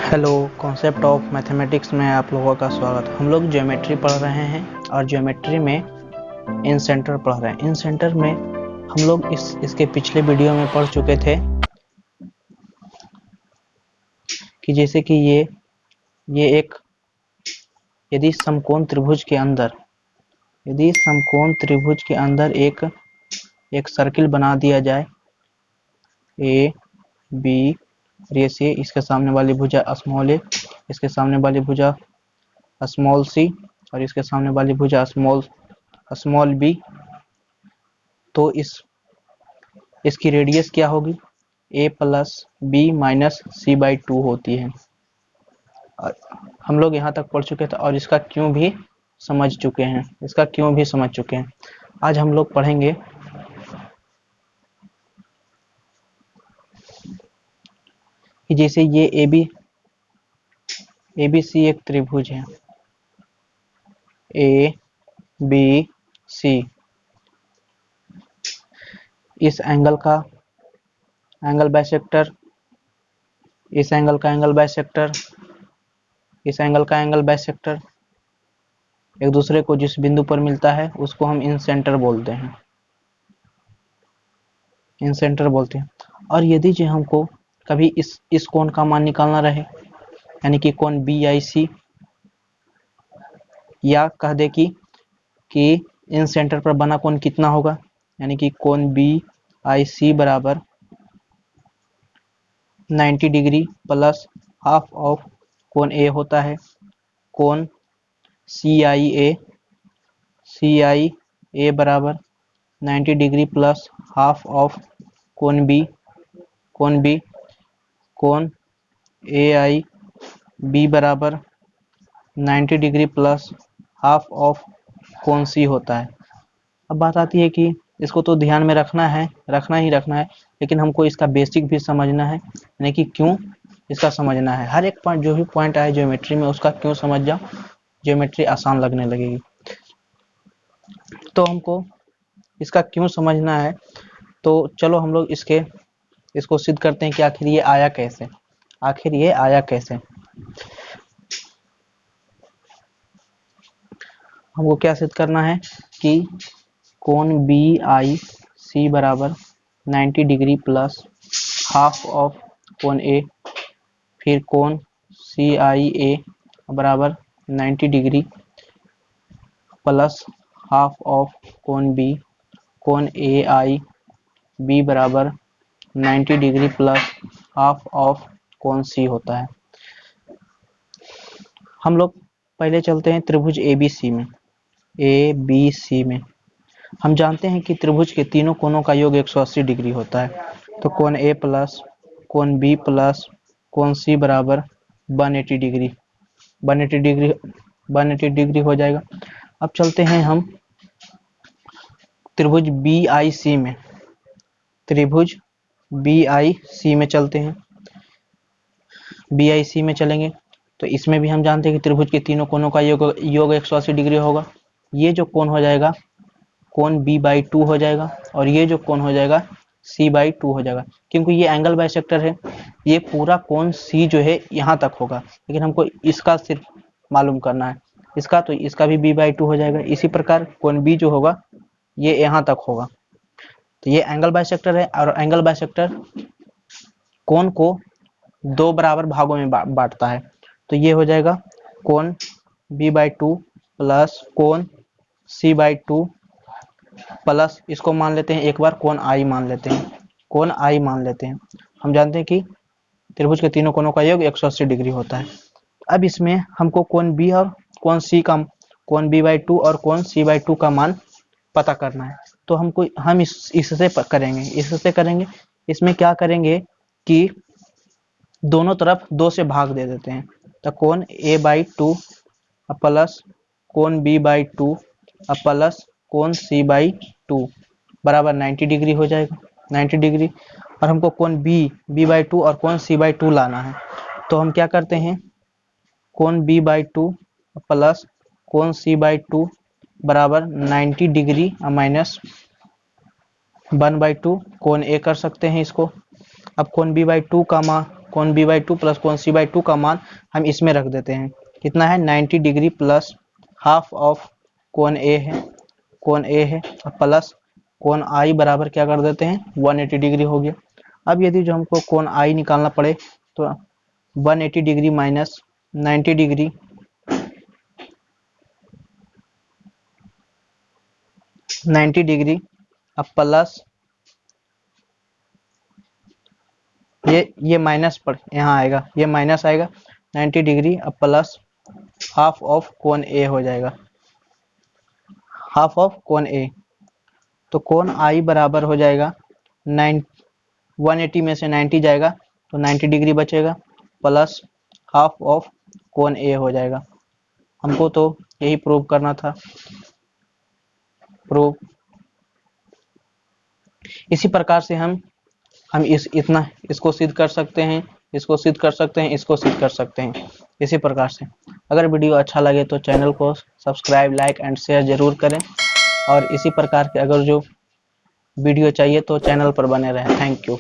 Hello, concept of mathematics में आप लोगों का स्वागत। हम लोग ज्योमेट्री पढ़ रहे हैं और ज्योमेट्री में इन सेंटर पढ़ रहे हैं। इन सेंटर में हम लोग इसके पिछले वीडियो में पढ़ चुके थे कि जैसे कि ये एक यदि समकोण त्रिभुज के अंदर एक सर्किल बना दिया जाए ए बी, ये इसके सामने वाली भुजा स्मॉल ए, इसके सामने वाली भुजा स्मॉल सी और इसके सामने वाली भुजा स्मॉल बी, तो इसकी रेडियस क्या होगी? a plus B minus C by 2 होती है। हम लोग यहाँ तक पढ़ चुके थे और इसका क्यों भी समझ चुके हैं। आज हम लोग पढ़ेंगे कि जैसे ये ए बी सी एक त्रिभुज है, ए बी सी, इस एंगल का एंगल बाइसेक्टर, इस एंगल का एंगल बाइसेक्टर, इस एंगल का एंगल बाइसेक्टर एक दूसरे को जिस बिंदु पर मिलता है उसको हम इन सेंटर बोलते हैं। और यदि जो हमको कभी इस कोण का मान निकालना रहे, यानी कि कोण बी आई सी, या कह दे कि इन सेंटर पर बना कोण कितना होगा, यानी कि कोण बी आई सी बराबर 90 डिग्री प्लस हाफ ऑफ कोण ए होता है। कोण सी आई ए बराबर 90 डिग्री प्लस हाफ ऑफ कोण बी कोण ए आई बी बराबर 90 डिग्री प्लस हाफ ऑफ कोण सी होता है। अब बात आती है कि इसको तो ध्यान में रखना है, लेकिन हमको इसका बेसिक भी समझना है, यानी कि क्यों इसका समझना है। हर एक पॉइंट, जो भी पॉइंट आए ज्योमेट्री में, उसका क्यों समझ जाओ, ज्योमेट्री आसान लगने लगेगी। तो हमको इसका क्यों समझना है, तो चलो हम लोग इसको सिद्ध करते हैं कि आखिर ये आया कैसे। हमको क्या सिद्ध करना है कि कोण बी आई सी बराबर 90 डिग्री प्लस हाफ ऑफ कोण ए, फिर कोण सी आई ए बराबर 90 डिग्री प्लस हाफ ऑफ कोण ए आई बी बराबर 90 डिग्री प्लस हाफ ऑफ कोण सी होता है। हम लोग पहले चलते हैं त्रिभुज ए बी सी में। हम जानते हैं कि त्रिभुज के तीनों कोणों का योग 180 डिग्री होता है। तो कोण ए प्लस कोण बी प्लस कोण सी बराबर 180 डिग्री हो जाएगा। अब चलते हैं हम त्रिभुज बी आई सी में चलते हैं। बी आई सी में चलेंगे तो इसमें भी हम जानते हैं कि त्रिभुज के तीनों कोणों का योग 180 डिग्री होगा। ये जो कोण हो जाएगा कोण बी बाई 2 हो जाएगा और ये जो कोण हो जाएगा सी बाई 2 हो जाएगा, क्योंकि ये एंगल बाइसेक्टर है। ये पूरा कोण सी जो है यहाँ तक होगा, लेकिन हमको इसका सिर्फ मालूम करना है, तो इसका भी बी बाई 2 हो जाएगा। इसी प्रकार कोण बी जो होगा ये यहाँ तक होगा। तो ये एंगल बाइसेक्टर है और एंगल बाइसेक्टर कोण को दो बराबर भागों में बांटता है। तो ये हो जाएगा कोण बी बाई 2 प्लस कोण सी बाई 2 प्लस, इसको मान लेते हैं एक बार कोण आई मान लेते हैं। हम जानते हैं कि त्रिभुज के तीनों कोणों का योग 180 डिग्री होता है। अब इसमें हमको कोण बी और कोण बी बाई 2 और कोण सी बाई 2 का मान पता करना है। तो हम इससे करेंगे। इसमें क्या करेंगे कि दोनों तरफ 2 से भाग दे देते हैं। तो कोण ए बाई 2 प्लस कोण बी बाई 2 प्लस कोण सी बाई 2 बराबर 90 डिग्री हो जाएगा। 90 डिग्री, और हमको कोण बी बाई 2 और कोण सी बाई 2 लाना है। तो हम क्या करते हैं, कोण बी बाई 2 प्लस कोण सी बाई 2 बराबर 90 डिग्री माइनस 1/2 कोण ए कर सकते हैं इसको। अब कोण बी बाई 2 का मान कोण B/2 प्लस कोण C/2 का मान हम इसमें रख देते हैं। कितना है 90 डिग्री प्लस हाफ ऑफ कोण A है, कोण A है, प्लस कोण I बराबर क्या कर देते हैं 180 डिग्री हो गया। अब यदि जो हमको कोण I निकालना पड़े तो 180 डिग्री माइनस 90 डिग्री 90 डिग्री अब प्लस ये माइनस पर यहाँ आएगा, ये माइनस आएगा 90 डिग्री अब प्लस हाफ ऑफ कोण A हो जाएगा, हाफ ऑफ कोण A। तो कोण I बराबर हो जाएगा 180 में से 90 जाएगा तो 90 डिग्री बचेगा प्लस हाफ ऑफ कोण A हो जाएगा। हमको तो यही प्रूव करना था, प्रूव। इसी प्रकार से हम इसको सिद्ध कर सकते हैं, इसको सिद्ध कर सकते हैं, इसको सिद्ध कर सकते हैं। इसी प्रकार से अगर वीडियो अच्छा लगे तो चैनल को सब्सक्राइब, लाइक एंड शेयर जरूर करें और इसी प्रकार के अगर जो वीडियो चाहिए तो चैनल पर बने रहें। Thank you.